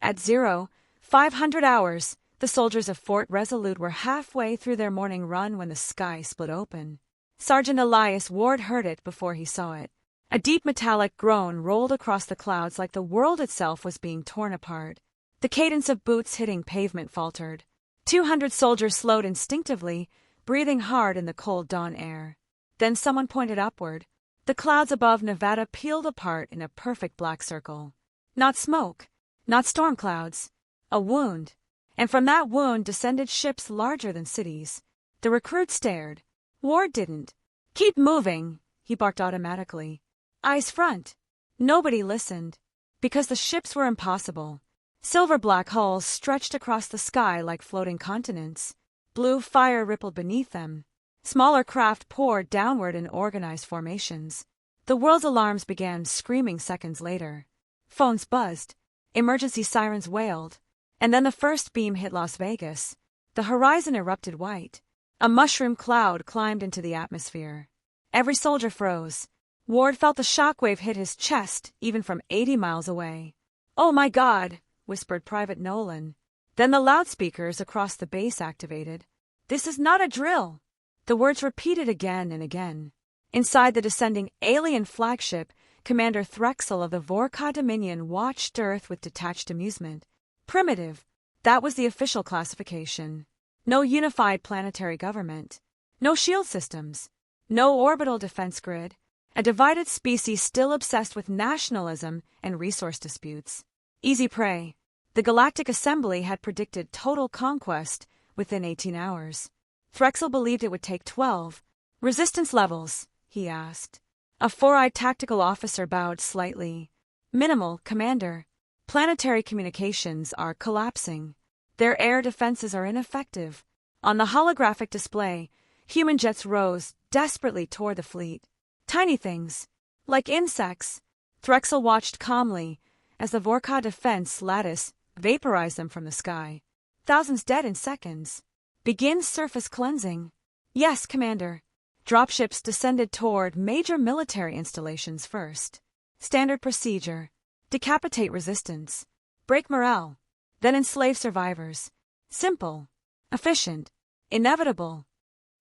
At 0500 hours, the soldiers of Fort Resolute were halfway through their morning run when the sky split open. Sergeant Elias Ward heard it before he saw it. A deep metallic groan rolled across the clouds like the world itself was being torn apart. The cadence of boots hitting pavement faltered. 200 soldiers slowed instinctively, breathing hard in the cold dawn air. Then someone pointed upward. The clouds above Nevada peeled apart in a perfect black circle. Not smoke, not storm clouds, a wound. And from that wound descended ships larger than cities. The recruit stared. Ward didn't. "Keep moving," he barked automatically. "Eyes front." Nobody listened. Because the ships were impossible. Silver-black hulls stretched across the sky like floating continents. Blue fire rippled beneath them. Smaller craft poured downward in organized formations. The world's alarms began screaming seconds later. Phones buzzed. Emergency sirens wailed. And then the first beam hit Las Vegas. The horizon erupted white. A mushroom cloud climbed into the atmosphere. Every soldier froze. Ward felt the shockwave hit his chest, even from 80 miles away. "Oh my God," whispered Private Nolan. Then the loudspeakers across the base activated. "This is not a drill." The words repeated again and again. Inside the descending alien flagship, Commander Threxel of the Vorka Dominion watched Earth with detached amusement. Primitive. That was the official classification. No unified planetary government. No shield systems. No orbital defense grid. A divided species still obsessed with nationalism and resource disputes. Easy prey. The Galactic Assembly had predicted total conquest within 18 hours. Threxel believed it would take 12. "Resistance levels?" he asked. A four-eyed tactical officer bowed slightly. "Minimal, Commander. Planetary communications are collapsing. Their air defenses are ineffective." On the holographic display, human jets rose desperately toward the fleet. Tiny things, like insects. Threxel watched calmly as the Vorka defense lattice vaporized them from the sky. Thousands dead in seconds. "Begin surface cleansing." "Yes, Commander." Dropships descended toward major military installations first. Standard procedure. Decapitate resistance. Break morale. Then enslave survivors. Simple. Efficient. Inevitable.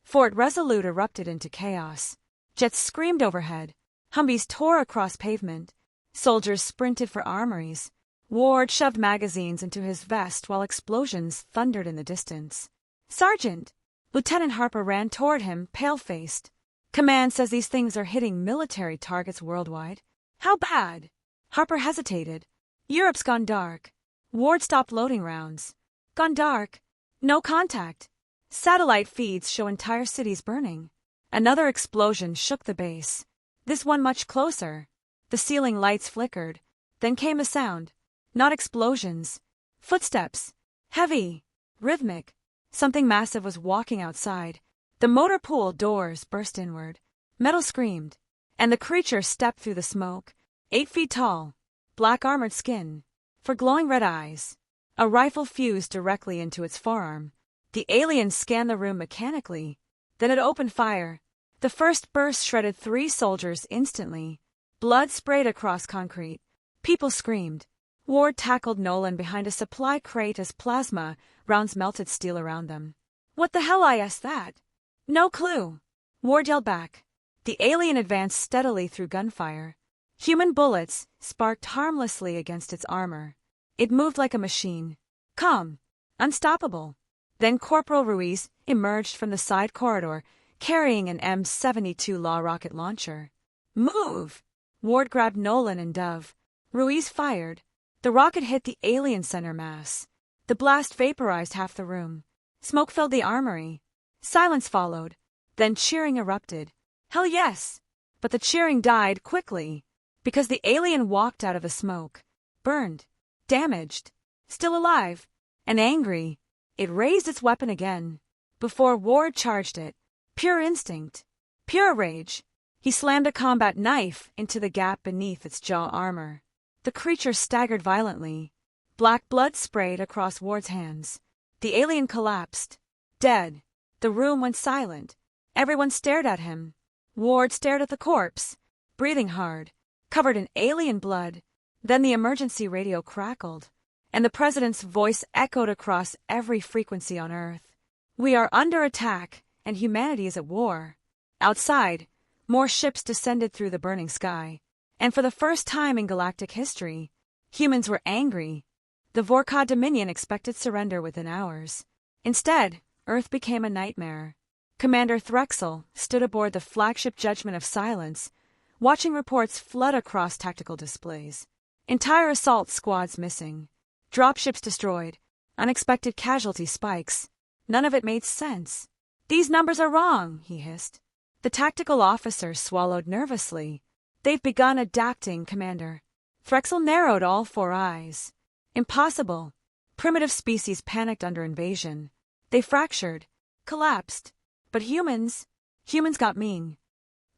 Fort Resolute erupted into chaos. Jets screamed overhead. Humvees tore across pavement. Soldiers sprinted for armories. Ward shoved magazines into his vest while explosions thundered in the distance. "Sergeant!" Lieutenant Harper ran toward him, pale-faced. "Command says these things are hitting military targets worldwide." "How bad?" Harper hesitated. "Europe's gone dark." Ward stopped loading rounds. "Gone dark? No contact. Satellite feeds show entire cities burning." Another explosion shook the base. This one much closer. The ceiling lights flickered. Then came a sound. Not explosions. Footsteps. Heavy. Rhythmic. Something massive was walking outside. The motor pool doors burst inward. Metal screamed. And the creature stepped through the smoke. 8 feet tall. Black armored skin. For glowing red eyes. A rifle fused directly into its forearm. The alien scanned the room mechanically. Then it opened fire. The first burst shredded 3 soldiers instantly. Blood sprayed across concrete. People screamed. Ward tackled Nolan behind a supply crate as plasma rounds melted steel around them. "What the hell?" I asked that. "No clue." Ward yelled back. The alien advanced steadily through gunfire. Human bullets sparked harmlessly against its armor. It moved like a machine. Calm. Unstoppable. Then Corporal Ruiz emerged from the side corridor, carrying an M72 Law rocket launcher. "Move!" Ward grabbed Nolan and Dove. Ruiz fired. The rocket hit the alien center mass. The blast vaporized half the room. Smoke filled the armory. Silence followed. Then cheering erupted. Hell yes! But the cheering died quickly, because the alien walked out of the smoke. Burned. Damaged. Still alive. And angry. It raised its weapon again. Before Ward charged it. Pure instinct. Pure rage. He slammed a combat knife into the gap beneath its jaw armor. The creature staggered violently. Black blood sprayed across Ward's hands. The alien collapsed. Dead. The room went silent. Everyone stared at him. Ward stared at the corpse, breathing hard, covered in alien blood. Then the emergency radio crackled. and the president's voice echoed across every frequency on Earth. We are under attack, and humanity is at war. Outside, more ships descended through the burning sky, and for the first time in galactic history, humans were angry. The Vorka Dominion expected surrender within hours. Instead, Earth became a nightmare. Commander Threxel stood aboard the flagship Judgment of Silence, watching reports flood across tactical displays. Entire assault squads missing. Dropships destroyed. Unexpected casualty spikes. None of it made sense. "These numbers are wrong," he hissed. The tactical officer swallowed nervously. "They've begun adapting, Commander." Threxel narrowed all four eyes. "Impossible." Primitive species panicked under invasion. They fractured, collapsed. But humans got mean.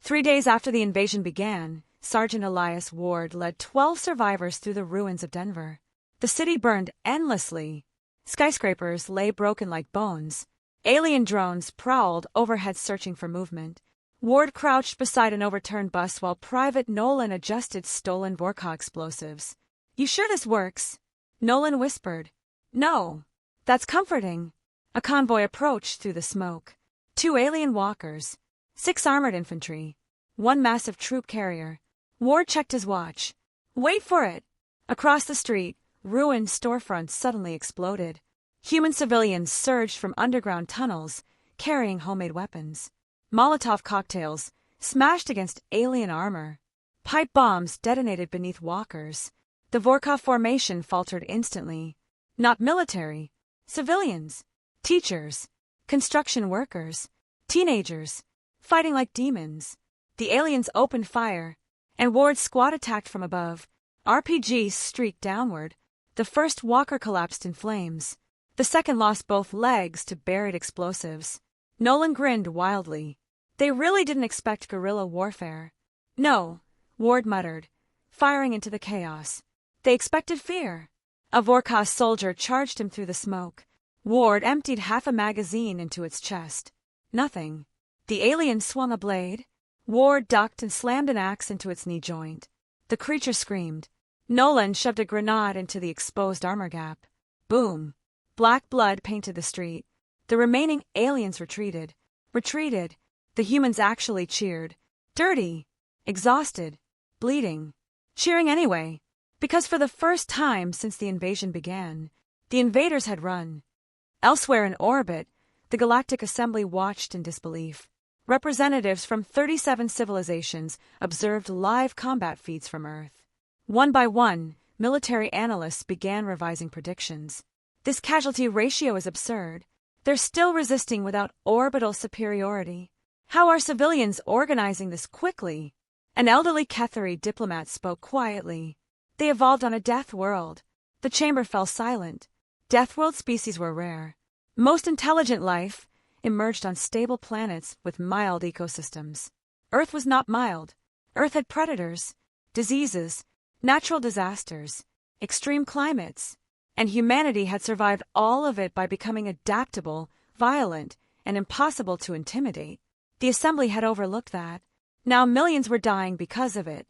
3 days after the invasion began, Sergeant Elias Ward led 12 survivors through the ruins of Denver. The city burned endlessly. Skyscrapers lay broken like bones. Alien drones prowled overhead searching for movement. Ward crouched beside an overturned bus while Private Nolan adjusted stolen Vorka explosives. "You sure this works?" Nolan whispered. "No." "That's comforting." A convoy approached through the smoke. 2 alien walkers, 6 armored infantry, 1 massive troop carrier. Ward checked his watch. "Wait for it." Across the street, ruined storefronts suddenly exploded. Human civilians surged from underground tunnels, carrying homemade weapons. Molotov cocktails smashed against alien armor. Pipe bombs detonated beneath walkers. The Vorka formation faltered instantly. Not military. Civilians. Teachers. Construction workers. Teenagers. Fighting like demons. The aliens opened fire, and Ward's squad attacked from above. RPGs streaked downward. The first walker collapsed in flames. The second lost both legs to buried explosives. Nolan grinned wildly. They really didn't expect guerrilla warfare. "No," Ward muttered, firing into the chaos. "They expected fear." A Vorka soldier charged him through the smoke. Ward emptied half a magazine into its chest. Nothing. The alien swung a blade. Ward ducked and slammed an axe into its knee joint. The creature screamed. Nolan shoved a grenade into the exposed armor gap. Boom. Black blood painted the street. The remaining aliens retreated. The humans actually cheered. Dirty. Exhausted. Bleeding. Cheering anyway. Because for the first time since the invasion began, the invaders had run. Elsewhere in orbit, the Galactic Assembly watched in disbelief. Representatives from 37 civilizations observed live combat feats from Earth. One by one, military analysts began revising predictions. "This casualty ratio is absurd. They're still resisting without orbital superiority. How are civilians organizing this quickly?" An elderly Ketheri diplomat spoke quietly. "They evolved on a death world." The chamber fell silent. Death world species were rare. Most intelligent life emerged on stable planets with mild ecosystems. Earth was not mild. Earth had predators, diseases, natural disasters, extreme climates, and humanity had survived all of it by becoming adaptable, violent, and impossible to intimidate. The Assembly had overlooked that. Now millions were dying because of it.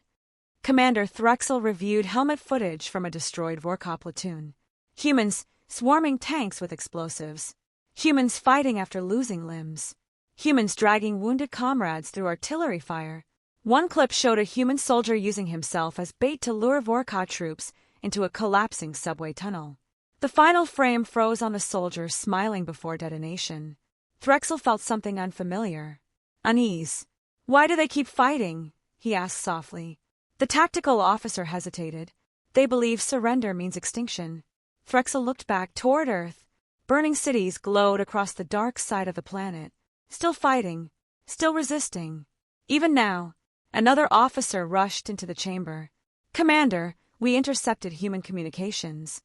Commander Threxel reviewed helmet footage from a destroyed Vorka platoon. Humans swarming tanks with explosives. Humans fighting after losing limbs. Humans dragging wounded comrades through artillery fire. One clip showed a human soldier using himself as bait to lure Vorka troops into a collapsing subway tunnel. The final frame froze on the soldier smiling before detonation. Threxel felt something unfamiliar. Unease. "Why do they keep fighting?" he asked softly. The tactical officer hesitated. "They believe surrender means extinction." Threxel looked back toward Earth. Burning cities glowed across the dark side of the planet. Still fighting. Still resisting. Even now, another officer rushed into the chamber. "Commander, we intercepted human communications."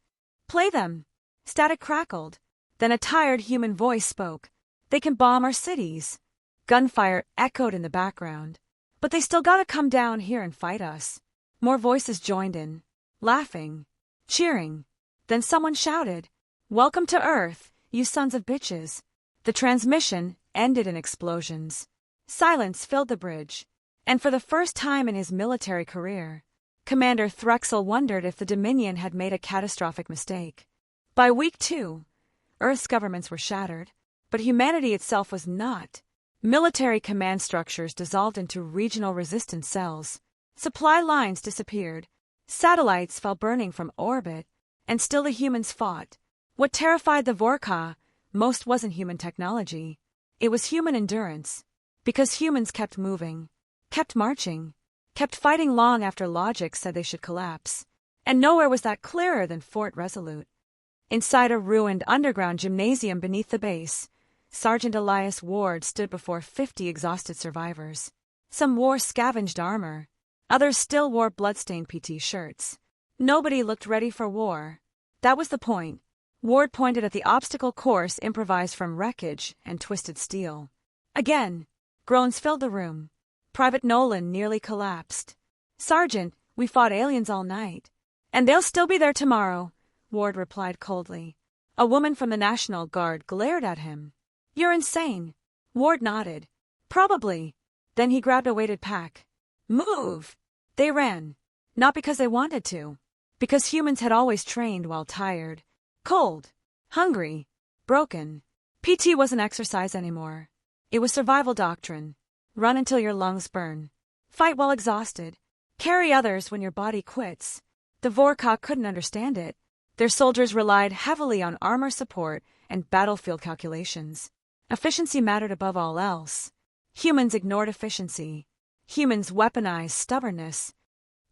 "Play them." Static crackled. Then a tired human voice spoke. "They can bomb our cities." Gunfire echoed in the background. "But they still gotta come down here and fight us." More voices joined in. Laughing. Cheering. Then someone shouted, "Welcome to Earth, you sons of bitches." The transmission ended in explosions. Silence filled the bridge. And for the first time in his military career, Commander Threxel wondered if the Dominion had made a catastrophic mistake. By week 2, Earth's governments were shattered, but humanity itself was not. Military command structures dissolved into regional resistance cells. Supply lines disappeared. Satellites fell burning from orbit, and still the humans fought. What terrified the Vorka most wasn't human technology. It was human endurance. Because humans kept moving, kept marching, kept fighting long after logic said they should collapse. And nowhere was that clearer than Fort Resolute. Inside a ruined underground gymnasium beneath the base, Sergeant Elias Ward stood before 50 exhausted survivors. Some wore scavenged armor. Others still wore bloodstained PT shirts. Nobody looked ready for war. That was the point. Ward pointed at the obstacle course improvised from wreckage and twisted steel. Again, groans filled the room. Private Nolan nearly collapsed. "Sergeant, we fought aliens all night. And they'll still be there tomorrow," Ward replied coldly. A woman from the National Guard glared at him. "You're insane." Ward nodded. "Probably." Then he grabbed a weighted pack. "Move!" They ran. Not because they wanted to. Because humans had always trained while tired, cold, hungry, broken. PT wasn't exercise anymore. It was survival doctrine. Run until your lungs burn. Fight while exhausted. Carry others when your body quits. The Vorka couldn't understand it. Their soldiers relied heavily on armor support and battlefield calculations. Efficiency mattered above all else. Humans ignored efficiency. Humans weaponized stubbornness.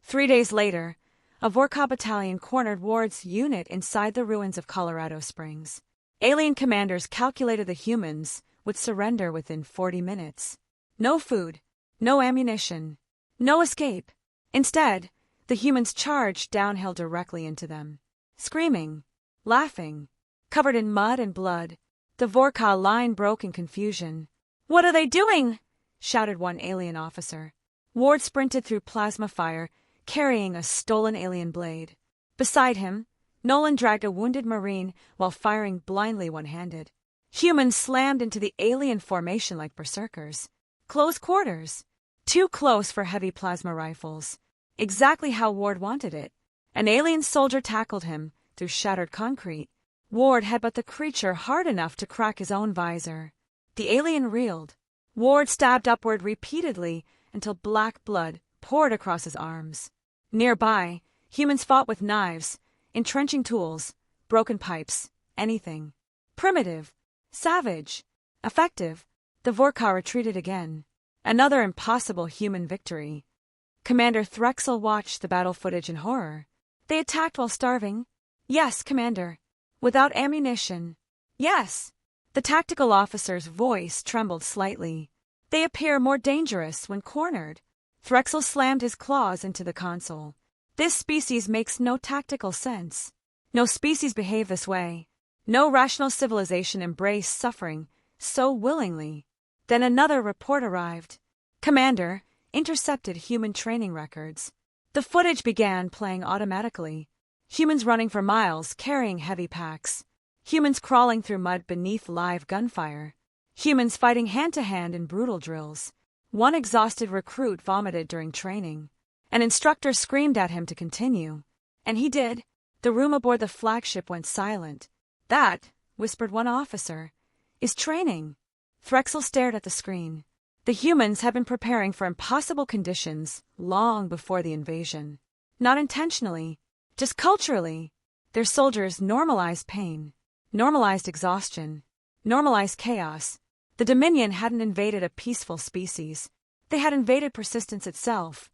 3 days later, a Vorka battalion cornered Ward's unit inside the ruins of Colorado Springs. Alien commanders calculated the humans would surrender within 40 minutes. No food, no ammunition, no escape. Instead, the humans charged downhill directly into them. Screaming, laughing, covered in mud and blood, the Vorka line broke in confusion. "What are they doing?" shouted one alien officer. Ward sprinted through plasma fire, carrying a stolen alien blade. Beside him, Nolan dragged a wounded Marine while firing blindly one-handed. Humans slammed into the alien formation like berserkers. Close quarters. Too close for heavy plasma rifles. Exactly how Ward wanted it. An alien soldier tackled him through shattered concrete. Ward headbutted the creature hard enough to crack his own visor. The alien reeled. Ward stabbed upward repeatedly until black blood poured across his arms. Nearby, humans fought with knives, entrenching tools, broken pipes, anything. Primitive, savage, effective, the Vorka retreated again. Another impossible human victory. Commander Threxel watched the battle footage in horror. They attacked while starving? Yes, Commander. Without ammunition? Yes. The tactical officer's voice trembled slightly. They appear more dangerous when cornered. Threxel slammed his claws into the console. This species makes no tactical sense. No species behave this way. No rational civilization embraced suffering so willingly. Then another report arrived. Commander, intercepted human training records. The footage began playing automatically. Humans running for miles, carrying heavy packs. Humans crawling through mud beneath live gunfire. Humans fighting hand-to-hand in brutal drills. One exhausted recruit vomited during training. An instructor screamed at him to continue. And he did. The room aboard the flagship went silent. "That," whispered one officer, "is training." Threxel stared at the screen. The humans had been preparing for impossible conditions long before the invasion. Not intentionally, just culturally. Their soldiers normalized pain, normalized exhaustion, normalized chaos. The Dominion hadn't invaded a peaceful species. They had invaded persistence itself.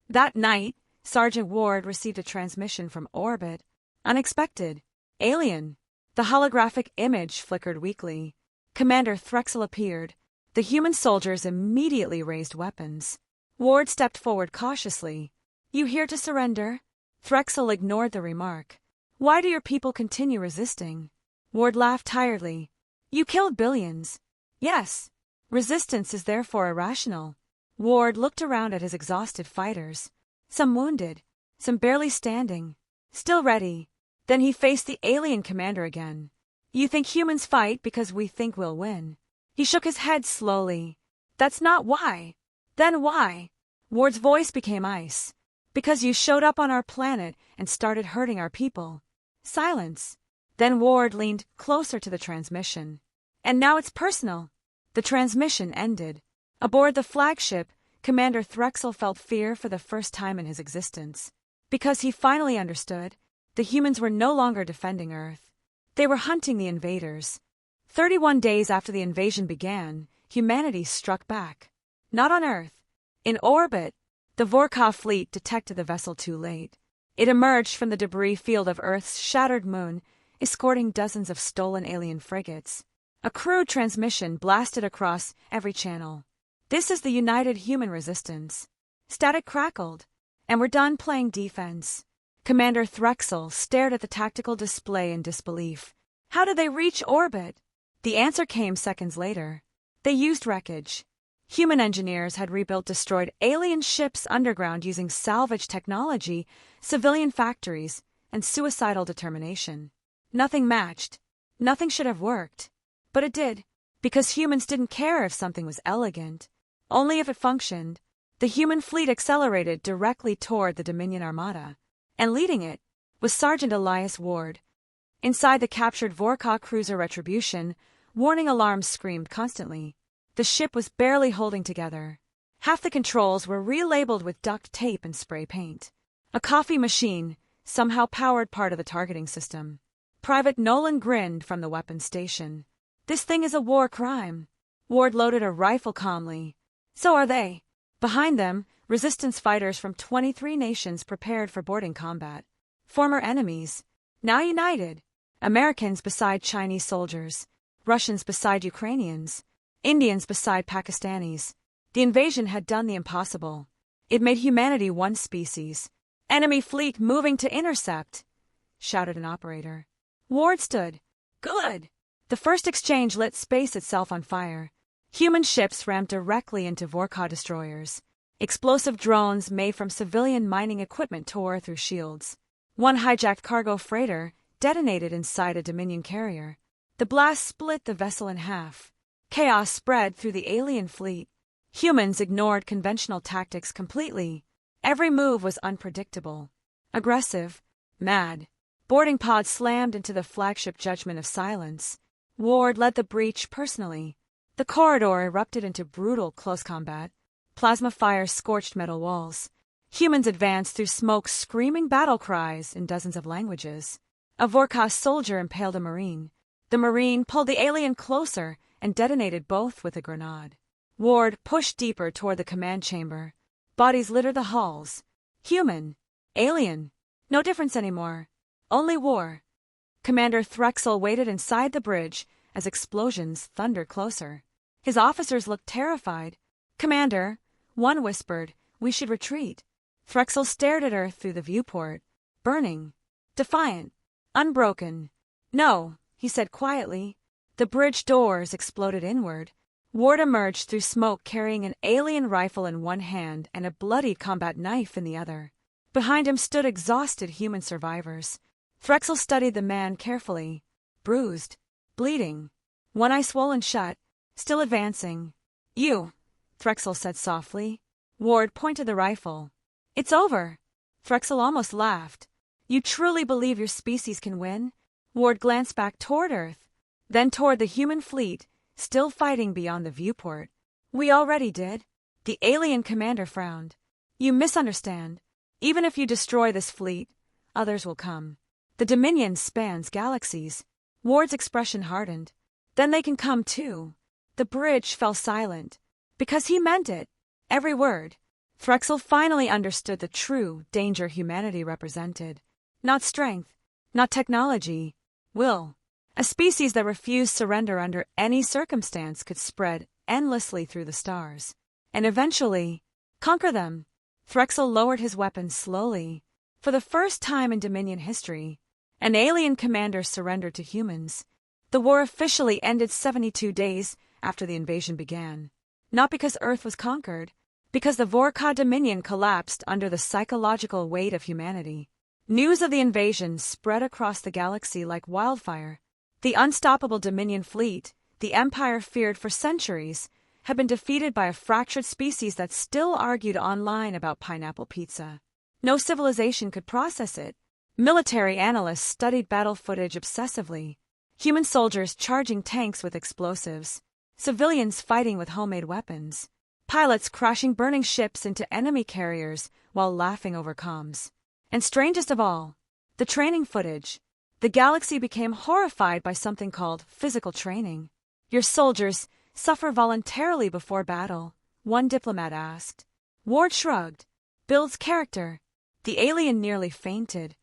That night, Sergeant Ward received a transmission from orbit. Unexpected. Alien. The holographic image flickered weakly. Commander Threxel appeared. The human soldiers immediately raised weapons. Ward stepped forward cautiously. "You here to surrender?" Threxel ignored the remark. "Why do your people continue resisting?" Ward laughed tiredly. "You killed billions." "Yes. Resistance is therefore irrational." Ward looked around at his exhausted fighters. Some wounded, some barely standing, still ready. Then he faced the alien commander again. "You think humans fight because we think we'll win." He shook his head slowly. "That's not why." "Then why?" Ward's voice became ice. Because you showed up on our planet and started hurting our people. Silence. Then Ward leaned closer to the transmission. And now it's personal. The transmission ended. Aboard the flagship, Commander Threxel felt fear for the first time in his existence. Because he finally understood, the humans were no longer defending Earth. They were hunting the invaders. 31 days after the invasion began, humanity struck back. Not on Earth. In orbit, the Vorkov fleet detected the vessel too late. It emerged from the debris field of Earth's shattered moon, escorting dozens of stolen alien frigates. A crude transmission blasted across every channel. This is the United Human Resistance. Static crackled, and we're done playing defense. Commander Threxel stared at the tactical display in disbelief. How did they reach orbit? The answer came seconds later. They used wreckage. Human engineers had rebuilt destroyed alien ships underground using salvage technology, civilian factories, and suicidal determination. Nothing matched. Nothing should have worked. But it did, because humans didn't care if something was elegant. Only if it functioned. The human fleet accelerated directly toward the Dominion Armada. And leading it was Sergeant Elias Ward. Inside the captured Vorkov cruiser Retribution, warning alarms screamed constantly. The ship was barely holding together. Half the controls were relabeled with duct tape and spray paint. A coffee machine somehow powered part of the targeting system. Private Nolan grinned from the weapons station. This thing is a war crime. Ward loaded a rifle calmly. So are they. Behind them, resistance fighters from 23 nations prepared for boarding combat. Former enemies, now united. Americans beside Chinese soldiers. Russians beside Ukrainians. Indians beside Pakistanis. The invasion had done the impossible. It made humanity one species. Enemy fleet moving to intercept, shouted an operator. Ward stood. Good. The first exchange lit space itself on fire. Human ships rammed directly into Vorkov destroyers. Explosive drones made from civilian mining equipment tore through shields. One hijacked cargo freighter detonated inside a Dominion carrier. The blast split the vessel in half. Chaos spread through the alien fleet. Humans ignored conventional tactics completely. Every move was unpredictable. Aggressive. Mad. Boarding pods slammed into the flagship judgment of silence. Ward led the breach personally. The corridor erupted into brutal close combat. Plasma fire scorched metal walls. Humans advanced through smoke, screaming battle cries in dozens of languages. A Vorkov soldier impaled a Marine. The Marine pulled the alien closer and detonated both with a grenade. Ward pushed deeper toward the command chamber. Bodies littered the halls. Human. Alien. No difference anymore. Only war. Commander Threxel waited inside the bridge as explosions thundered closer. His officers looked terrified. Commander, one whispered, we should retreat. Threxel stared at Earth through the viewport. Burning. Defiant. Unbroken. No, he said quietly. The bridge doors exploded inward. Ward emerged through smoke carrying an alien rifle in one hand and a bloodied combat knife in the other. Behind him stood exhausted human survivors. Threxel studied the man carefully. Bruised. Bleeding. One eye swollen shut. Still advancing. You, Threxel said softly. Ward pointed the rifle. It's over. Threxel almost laughed. You truly believe your species can win? Ward glanced back toward Earth, then toward the human fleet, still fighting beyond the viewport. We already did. The alien commander frowned. You misunderstand. Even if you destroy this fleet, others will come. The Dominion spans galaxies. Ward's expression hardened. Then they can come too. The bridge fell silent. Because he meant it. Every word. Threxel finally understood the true danger humanity represented. Not strength. Not technology. Will. A species that refused surrender under any circumstance could spread endlessly through the stars. And eventually, conquer them. Threxel lowered his weapon slowly. For the first time in Dominion history, an alien commander surrendered to humans. The war officially ended 72 days after the invasion began. Not because Earth was conquered, because the Vorkov Dominion collapsed under the psychological weight of humanity. News of the invasion spread across the galaxy like wildfire. The unstoppable Dominion fleet, the Empire feared for centuries, had been defeated by a fractured species that still argued online about pineapple pizza. No civilization could process it. Military analysts studied battle footage obsessively. Human soldiers charging tanks with explosives. Civilians fighting with homemade weapons. Pilots crashing burning ships into enemy carriers while laughing over comms. And strangest of all, the training footage. The galaxy became horrified by something called physical training. Your soldiers suffer voluntarily before battle, one diplomat asked. Ward shrugged. Builds character. The alien nearly fainted.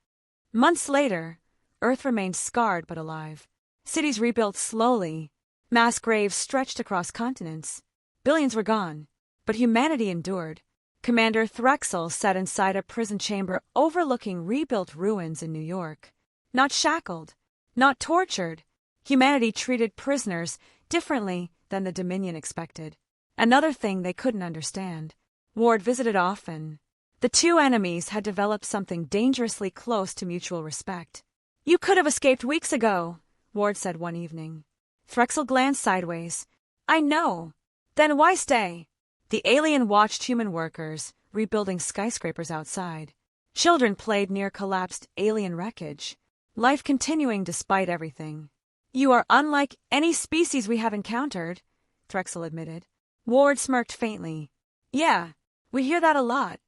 Months later, Earth remained scarred but alive. Cities rebuilt slowly. Mass graves stretched across continents. Billions were gone, but humanity endured. Commander Threxel sat inside a prison chamber overlooking rebuilt ruins in New York. Not shackled, not tortured, humanity treated prisoners differently than the Dominion expected. Another thing they couldn't understand. Ward visited often. The two enemies had developed something dangerously close to mutual respect. You could have escaped weeks ago, Ward said one evening. Threxel glanced sideways. I know. Then why stay? The alien watched human workers rebuilding skyscrapers outside. Children played near collapsed alien wreckage. Life continuing despite everything. You are unlike any species we have encountered, Threxel admitted. Ward smirked faintly. Yeah, we hear that a lot.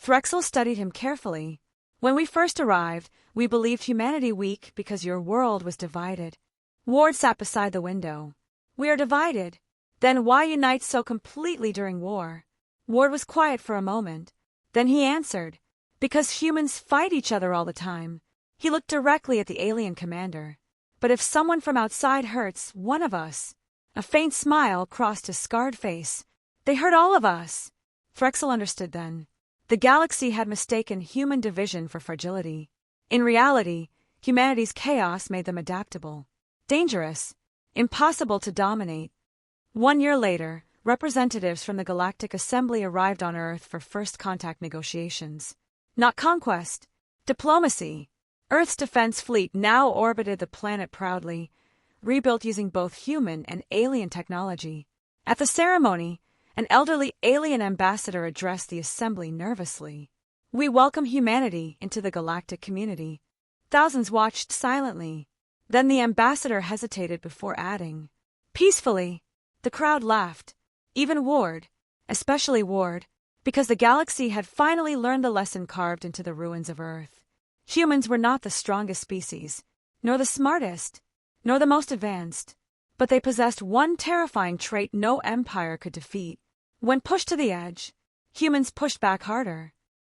Threxel studied him carefully. When we first arrived, we believed humanity weak because your world was divided. Ward sat beside the window. We are divided. Then why unite so completely during war? Ward was quiet for a moment. Then he answered. Because humans fight each other all the time. He looked directly at the alien commander. But if someone from outside hurts one of us, a faint smile crossed his scarred face. They hurt all of us. Threxel understood then. The galaxy had mistaken human division for fragility. In reality, humanity's chaos made them adaptable. Dangerous. Impossible to dominate. 1 year later, representatives from the Galactic Assembly arrived on Earth for first contact negotiations. Not conquest. Diplomacy. Earth's defense fleet now orbited the planet proudly, rebuilt using both human and alien technology. At the ceremony, an elderly alien ambassador addressed the assembly nervously. We welcome humanity into the galactic community. Thousands watched silently. Then the ambassador hesitated before adding, peacefully. The crowd laughed. Even Ward, especially Ward, because the galaxy had finally learned the lesson carved into the ruins of Earth. Humans were not the strongest species, nor the smartest, nor the most advanced, but they possessed one terrifying trait no empire could defeat. When pushed to the edge, humans pushed back harder.